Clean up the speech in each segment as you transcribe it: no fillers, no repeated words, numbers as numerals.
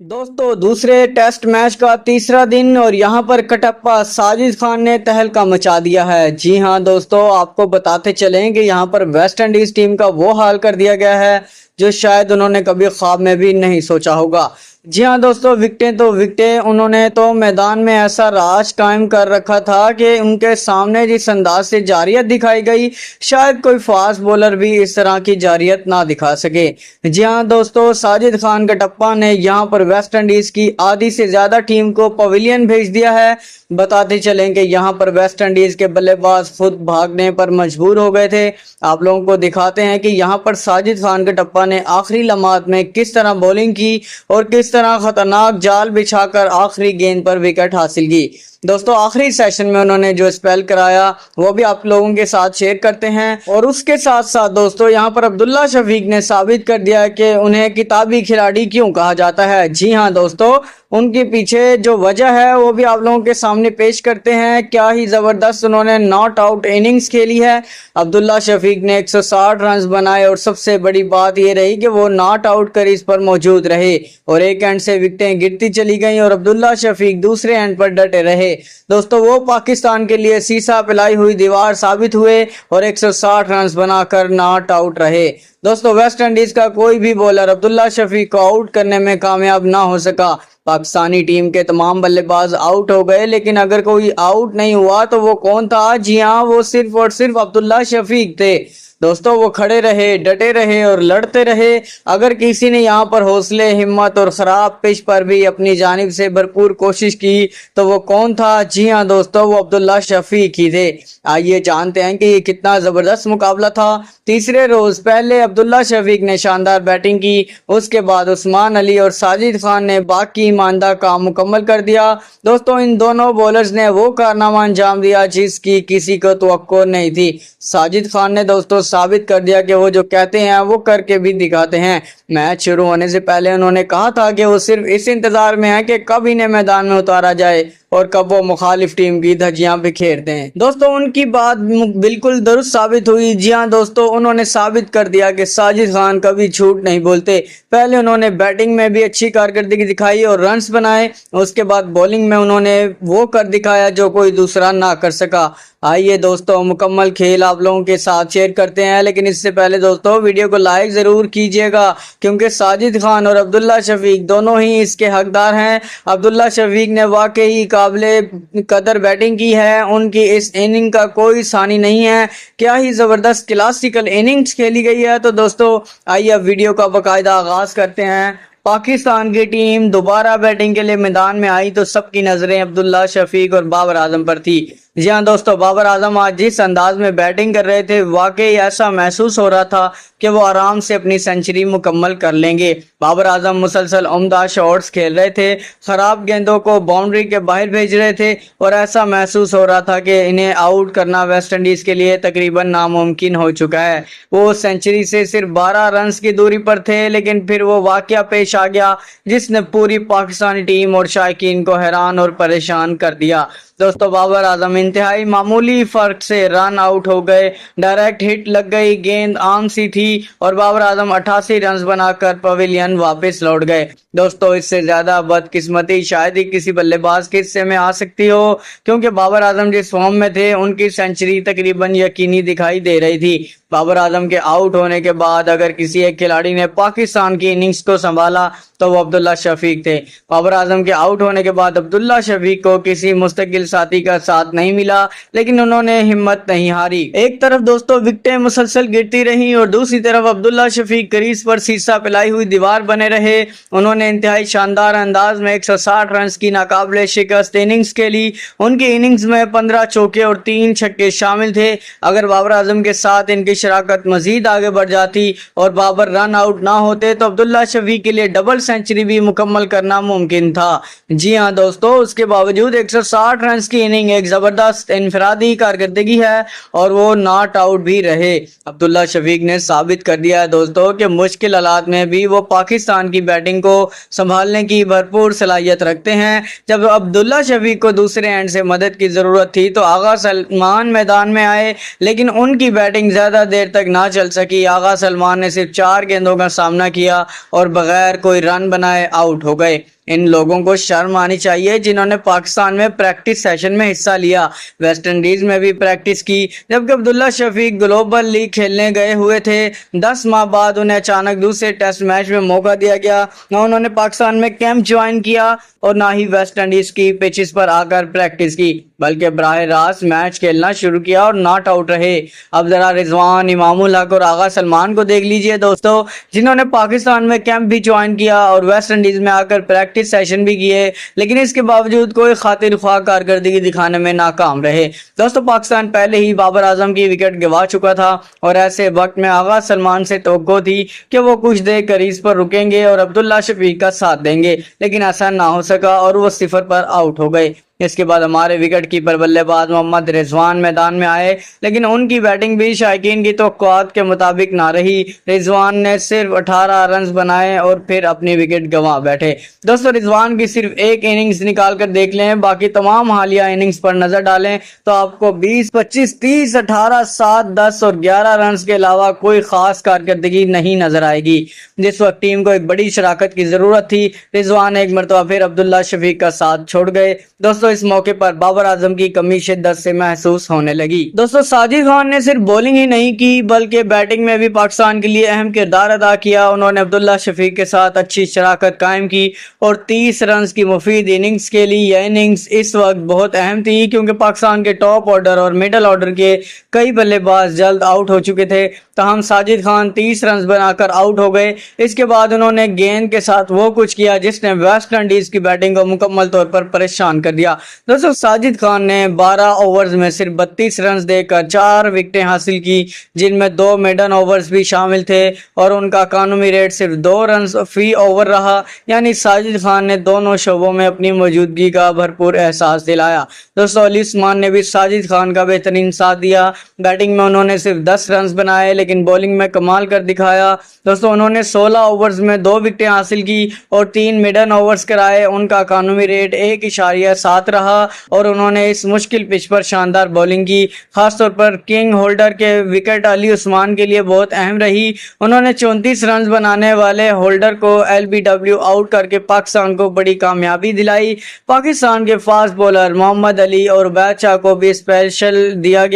दोस्तों दूसरे test match का तीसरा दिन और यहां पर कटप्पा साजिद खान ने तहलका मचा दिया है। जी हां दोस्तों, आपको बताते चलें कि यहां पर वेस्ट इंडीज टीम का वो हाल कर दिया गया है जो शायद उन्होंने कभी ख्वाब में भी नहीं सोचा होगा। जी हाँ दोस्तों, विकेटें तो विकेटें, उन्होंने तो मैदान में ऐसा राज कायम कर रखा था कि उनके सामने जिस अंदाज से जारियत दिखाई गई, शायद कोई फास्ट बॉलर भी इस तरह की जारियत ना दिखा सके। जी हाँ दोस्तों, साजिद खान कटप्पा ने यहाँ पर वेस्ट इंडीज की आधी से ज्यादा टीम को पवेलियन भेज दिया है। बताते चलें कि यहाँ पर वेस्ट इंडीज के बल्लेबाज खुद भागने पर मजबूर हो गए थे। आप लोगों को दिखाते हैं कि यहाँ पर साजिद खान कटप्पा ने आखिरी लम्हात में किस तरह बॉलिंग की और किस तरह खतरनाक जाल बिछाकर आखिरी गेंद पर विकेट हासिल की। दोस्तों आखिरी सेशन में उन्होंने जो स्पेल कराया वो भी आप लोगों के साथ शेयर करते हैं। और उसके साथ साथ दोस्तों यहाँ पर अब्दुल्ला शफीक ने साबित कर दिया कि उन्हें किताबी खिलाड़ी क्यों कहा जाता है। जी हाँ दोस्तों, उनके पीछे जो वजह है वो भी आप लोगों के सामने पेश करते हैं। क्या ही जबरदस्त उन्होंने नॉट आउट इनिंग्स खेली है। अब्दुल्ला शफीक ने 160 रन बनाए और सबसे बड़ी बात ये रही कि वो नॉट आउट क्रीज पर मौजूद रहे और एक एंड से विकेटें गिरती चली गईं और अब्दुल्ला शफीक दूसरे एंड पर डटे रहे। दोस्तों वो पाकिस्तान के लिए सीसा पिलाई हुई दीवार साबित हुए और 160 रन बनाकर नॉट आउट रहे। दोस्तों वेस्ट इंडीज का कोई भी बॉलर अब्दुल्ला शफीक को आउट करने में कामयाब ना हो सका। पाकिस्तानी टीम के तमाम बल्लेबाज आउट हो गए, लेकिन अगर कोई आउट नहीं हुआ तो वो कौन था? जी हाँ, वो सिर्फ और सिर्फ अब्दुल्ला शफीक थे। दोस्तों वो खड़े रहे, डटे रहे और लड़ते रहे। अगर किसी ने यहाँ पर हौसले, हिम्मत और खराब पिच पर भी अपनी जानिब से भरपूर कोशिश की तो वो कौन था? जी हाँ दोस्तों, वो अब्दुल्ला शफीक ही थे। आइए जानते हैं कि ये कितना जबरदस्त मुकाबला था। तीसरे रोज पहले अब्दुल्ला शफीक ने शानदार बैटिंग की, उसके बाद उस्मान अली और साजिद खान ने बाकी ईमानदार काम मुकम्मल कर दिया। दोस्तों इन दोनों बॉलर्स ने वो कारनामा अंजाम दिया जिसकी किसी को तवक्को नहीं थी। साजिद खान ने दोस्तों साबित कर दिया कि वो जो कहते हैं वो करके भी दिखाते हैं। मैच शुरू होने से पहले उन्होंने कहा था कि वो सिर्फ इस इंतजार में है कि कब इन्हें मैदान में उतारा जाए और कब वो मुखालिफ टीम की धज्जियां बिखेरते हैं। दोस्तों उनकी बात बिल्कुल दुरुस्त साबित हुई। जी हाँ दोस्तों, उन्होंने साबित कर दिया कि साजिद खान कभी झूठ नहीं बोलते। पहले उन्होंने बैटिंग में भी अच्छी कारकर्दगी दिखाई और रन्स बनाए, उसके बाद बॉलिंग में उन्होंने वो कर दिखाया जो कोई दूसरा ना कर सका। आइए दोस्तों मुकम्मल खेल आप लोगों के साथ शेयर करते हैं, लेकिन इससे पहले दोस्तों वीडियो को लाइक ज़रूर कीजिएगा क्योंकि साजिद खान और अब्दुल्ला शफीक दोनों ही इसके हकदार हैं। अब्दुल्ला शफीक ने वाकई काबिले कदर बैटिंग की है, उनकी इस इनिंग का कोई सानी नहीं है। क्या ही ज़बरदस्त क्लासिकल इनिंग्स खेली गई है। तो दोस्तों आइए अब वीडियो का बाकायदा आगाज़ करते हैं। पाकिस्तान की टीम दोबारा बैटिंग के लिए मैदान में आई तो सबकी नज़रें अब्दुल्ला शफीक और बाबर आजम पर थी। जी हाँ दोस्तों, बाबर आजम आज जिस अंदाज में बैटिंग कर रहे थे वाकई ऐसा महसूस हो रहा था कि वो आराम से अपनी सेंचुरी मुकम्मल कर लेंगे। बाबर आजम मुसलसल उम्दा शॉट्स खेल रहे थे, खराब गेंदों को बाउंड्री के बाहर भेज रहे थे और ऐसा महसूस हो रहा था कि इन्हें आउट करना वेस्ट इंडीज के लिए तकरीबन नामुमकिन हो चुका है। वो सेंचुरी से सिर्फ 12 रन की दूरी पर थे, लेकिन फिर वो वाकया पेश आ गया जिसने पूरी पाकिस्तानी टीम और शायकीन को हैरान और परेशान कर दिया। दोस्तों बाबर आजम इंतहाई मामूली फर्क से रन आउट हो गए, डायरेक्ट हिट लग गई, गेंद आम सी थी और बाबर आजम 88 रन बनाकर पवेलियन वापस लौट गए। दोस्तों इससे ज्यादा बदकिस्मती शायद ही किसी बल्लेबाज के हिस्से में आ सकती हो, क्योंकि बाबर आजम जिस फॉर्म में थे उनकी सेंचुरी तकरीबन यकीनी दिखाई दे रही थी। बाबर आजम के आउट होने के बाद अगर किसी एक खिलाड़ी ने पाकिस्तान की इनिंग्स को संभाला तो वो अब्दुल्ला शफीक थे। बाबर आजम के आउट होने के बाद अब्दुल्ला शफीक को किसी मुस्तकिल साथी का साथ नहीं मिला, लेकिन उन्होंने हिम्मत नहीं हारी। एक तरफ दोस्तों विकेटें मुसलसल गिरती रहीं और दूसरी तरफ अब्दुल्ला शफीक क्रीज पर सीसा पिलाई हुई दीवार बने रहे। उन्होंने इंतहाई शानदार अंदाज में 160 रन की नाकाबिले शिकस्त इनिंग्स खेली। उनकी इनिंग्स में 15 चौके और 3 छक्के शामिल थे। अगर बाबर आजम के साथ इनकी शराकत मजीद आगे बढ़ जाती और बाबर रन आउट ना होते तो अब्दुल्ला शफीक के लिए डबल सेंचुरी भी मुकम्मल करना मुमकिन था। जी हाँ दोस्तों, उसके बावजूद 160 रन रन की इनिंग एक जबरदस्त इनफरादी कारकर्दगी है और वो नॉट आउट भी रहे। अब्दुल्ला शफीक ने साबित कर दिया है दोस्तों कि मुश्किल हालात में भी वो पाकिस्तान की बैटिंग को संभालने की भरपूर सलाहियत रखते हैं। जब अब्दुल्ला शफीक को दूसरे एंड से मदद की ज़रूरत थी तो आगा सलमान मैदान में आए, लेकिन उनकी बैटिंग ज़्यादा देर तक ना चल सकी। आगा सलमान ने सिर्फ 4 गेंदों का सामना किया और बगैर कोई रन बनाए आउट हो गए। इन लोगों को शर्म आनी चाहिए जिन्होंने पाकिस्तान में प्रैक्टिस सेशन में हिस्सा लिया, वेस्ट इंडीज में भी प्रैक्टिस की। जबकि अब्दुल्ला शफीक ग्लोबल लीग खेलने गए हुए थे, 10 माह बाद उन्हें अचानक दूसरे टेस्ट मैच में मौका दिया गया। न उन्होंने पाकिस्तान में कैंप ज्वाइन किया और ना ही वेस्ट इंडीज की पिचेस पर आकर प्रैक्टिस की, बल्कि बराह रास्त मैच खेलना शुरू किया और नॉट आउट रहे। अब जरा रिजवान, इमामुल हक और आगा सलमान को देख लीजिए दोस्तों, जिन्होंने पाकिस्तान में कैंप भी ज्वाइन किया और वेस्ट इंडीज में आकर प्रैक्टिस सेशन भी किए, लेकिन इसके बावजूद कोई खातिर ख्वाह कारकर्दगी दिखाने में नाकाम रहे। दोस्तों, पाकिस्तान पहले ही बाबर आजम की विकेट गंवा चुका था और ऐसे वक्त में आगा सलमान से तवक्को थी कि वो कुछ देर क्रीज पर रुकेंगे और अब्दुल्ला शफीक का साथ देंगे, लेकिन ऐसा ना हो सका और वो 0 पर आउट हो गए। इसके बाद हमारे विकेट कीपर बल्लेबाज मोहम्मद रिजवान मैदान में आए, लेकिन उनकी बैटिंग भी शायकीन की तवक्कुआत के मुताबिक ना रही। रिजवान ने सिर्फ 18 रन बनाए और फिर अपनी विकेट गंवा बैठे। दोस्तों, रिजवान की सिर्फ एक इनिंग्स निकाल कर देख लें, बाकी तमाम हालिया इनिंग्स पर नजर डालें तो आपको 20, 25, 30, 18, 7, 10 और 11 रन के अलावा कोई खास कारकर्दगी नहीं नजर आएगी। जिस वक्त टीम को एक बड़ी शराकत की जरूरत थी, रिजवान एक मरतबा फिर अब्दुल्ला शफीक का साथ छोड़ गए। दोस्तों, इस मौके पर बाबर आजम की कमी शिद्दत से महसूस होने लगी। दोस्तों, साजिद खान ने सिर्फ बॉलिंग ही नहीं की बल्कि बैटिंग में भी पाकिस्तान के लिए अहम किरदार अदा किया। उन्होंने अब्दुल्ला शफीक के साथ अच्छी शराकत कायम की और 30 रन की मुफीद इनिंग्स के लिए यह इनिंग्स इस वक्त बहुत अहम थी, क्योंकि पाकिस्तान के टॉप ऑर्डर और मिडल ऑर्डर के कई बल्लेबाज जल्द आउट हो चुके थे। तहम साजिद खान 30 रन बनाकर आउट हो गए। इसके बाद उन्होंने गेंद के साथ वो कुछ किया जिसने वेस्ट इंडीज की बैटिंग को मुकम्मल तौर पर परेशान कर दिया। दोस्तों, साजिद खान ने 12 ओवर्स में सिर्फ 32 रन देकर 4 विकेटें हासिल की, जिनमें 2 मेडन ओवर्स भी शामिल थे और उनका कानूनी रेट सिर्फ 2 रन फी ओवर रहा। यानी साजिद खान ने दोनों शोबों में अपनी मौजूदगी का भरपूर एहसास दिलाया। दोस्तों, अली उस्मान ने भी साजिद खान का बेहतरीन साथ दिया। बैटिंग में उन्होंने सिर्फ 10 रन बनाए, लेकिन बॉलिंग में कमाल कर दिखाया। दोस्तों, उन्होंने 16 ओवर्स में 2 विकेटें हासिल की और 3 मिडन ओवर्स कराए। उनका कानूनी रेट 1.7 रहा और उन्होंने इस मुश्किल पिच पर शानदार बॉलिंग की। खासतौर पर किंग होल्डर के विकेट अली उस्मान के लिए बहुत अहम रही। उन्होंने 34 रन बनाने वाले होल्डर को LBW आउट करके पाकिस्तान को बड़ी कामयाबी दिलाई। पाकिस्तान के फास्ट बॉलर मोहम्मद अली और उबैद शाह को भी स्पेल दिया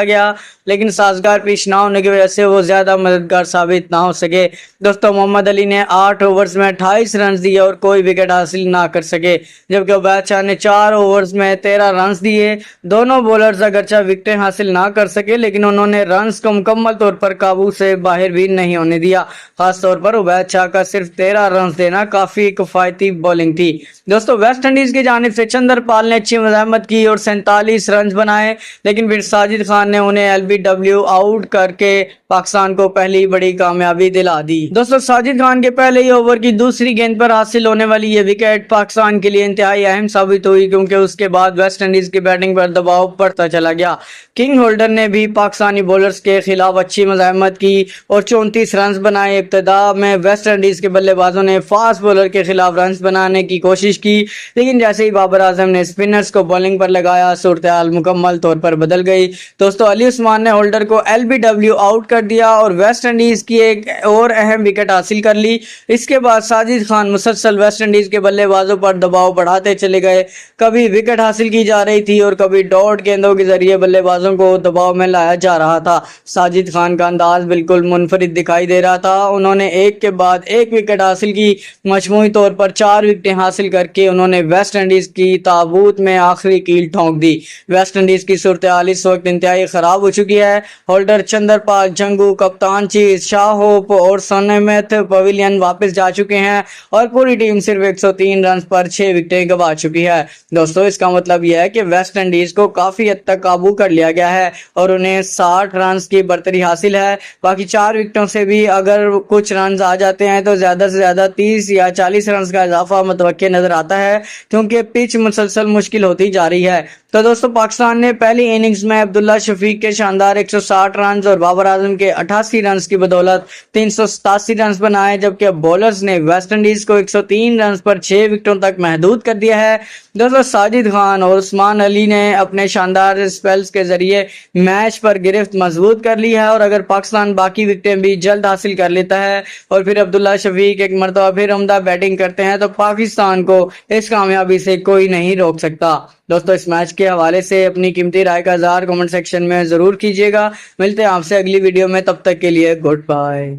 गया, लेकिन साजगार पिच ना होने की वजह से वो ज्यादा मददगार साबित ना हो सके। दोस्तों, मोहम्मद अली ने 8 ओवर्स में 28 रन दिए और कोई विकेट हासिल ना कर सके, जबकि उबैद शाह ने 4 ओवर्स में 13 रन दिए। दोनों बॉलर्स अगरचे विकेटें हासिल ना कर सके, लेकिन उन्होंने रन्स को मुकम्मल तौर पर काबू से बाहर भी नहीं होने दिया। खासतौर पर उबैद शाह का सिर्फ 13 रन देना काफी किफायती बॉलिंग थी। दोस्तों, वेस्ट इंडीज की जानिब से चंद्रपाल ने अच्छी मज़ाहमत की और 47 रन बनाए, लेकिन फिर साजिद खान ने उन्हें LBW आउट करके पाकिस्तान को पहली बड़ी कामयाबी दिला दी। दोस्तों, साजिद खान के पहले ही ओवर की दूसरी गेंद पर हासिल होने वाली ये विकेट पाकिस्तान के लिए इंतहाई अहम साबित हुई, क्योंकि उसके बाद वेस्ट इंडीज की बैटिंग पर दबाव बढ़ता चला गया। किंग होल्डर ने भी पाकिस्तानी बॉलर्स के खिलाफ अच्छी मज़ाहमत की और 34 रन बनाए। इब्तिदा में वेस्ट इंडीज के बल्लेबाजों ने फास्ट बॉलर के खिलाफ रन बनाने की कोशिश की, लेकिन जैसे ही बाबर आजम ने स्पिनर्स को बॉलिंग पर लगाया, सूरत हाल मुकम्मल तौर पर बदल गई। दोस्तों, अली उस्मान ने होल्डर को LBW आउट कर दिया और वेस्ट इंडीज की एक और अहम विकेट हासिल कर ली। इसके बाद साजिद खान मुसलसल वेस्ट इंडीज के बल्लेबाजों पर दबाव बढ़ाते चले गए। कभी विकेट हासिल की जा रही थी और कभी डॉट गेंदों के जरिए बल्लेबाजों को दबाव में लाया जा रहा था। साजिद खान का अंदाज बिल्कुल मुनफरिद दिखाई दे रहा था। उन्होंने एक के बाद एक विकेट हासिल की। मजमूई तौर पर 4 विकेटें हासिल करके उन्होंने वेस्ट इंडीज की ताबूत में आखिरी कील ठोंक दी। वेस्ट इंडीज की सूरत हाल इस वक्त इंतहाई खराब हो चुकी है। होल्डर, चंद्रपाल, जंगू, कप्तान चीज, शाह होप और सोनेमेथ पवेलियन वापस जा चुके हैं और पूरी टीम सिर्फ 103 रन पर 6 विकेटें गंवा चुकी है। दोस्तों इसका मतलब यह है कि वेस्ट इंडीज को काफी हद तक काबू कर लिया गया है और उन्हें 60 रन की बढ़तरी हासिल है। बाकी 4 विकेटों से भी अगर कुछ रन आ जाते हैं तो ज्यादा से ज्यादा 30 या 40 रन का इजाफा मुतवक्के नजर आता है, क्योंकि पिच मुसलसल मुश्किल होती जा रही है। तो दोस्तों पाकिस्तान ने पहली इनिंग्स में अब्दुल्ला शफीक के शानदार 160 रन और बाबर आजम के 88 रन की बदौलत 387 रन बनाए, जबकि बॉलर्स ने वेस्ट इंडीज को 103 रन पर 6 विकेटों तक महदूद कर दिया है। दोस्तों साजिद खान और उस्मान अली ने अपने शानदार स्पेल्स के जरिए मैच पर गिरफ्त मजबूत कर ली है और अगर पाकिस्तान बाकी विकेटें भी जल्द हासिल कर लेता है और फिर अब्दुल्ला शफीक एक मरतबा फिर उम्दा बैटिंग करते हैं तो पाकिस्तान को इस कामयाबी से कोई नहीं रोक सकता। दोस्तों इस मैच के हवाले से अपनी कीमती राय का इज़हार कमेंट सेक्शन में ज़रूर कीजिएगा। मिलते हैं आपसे अगली वीडियो में, तब तक के लिए गुड बाय।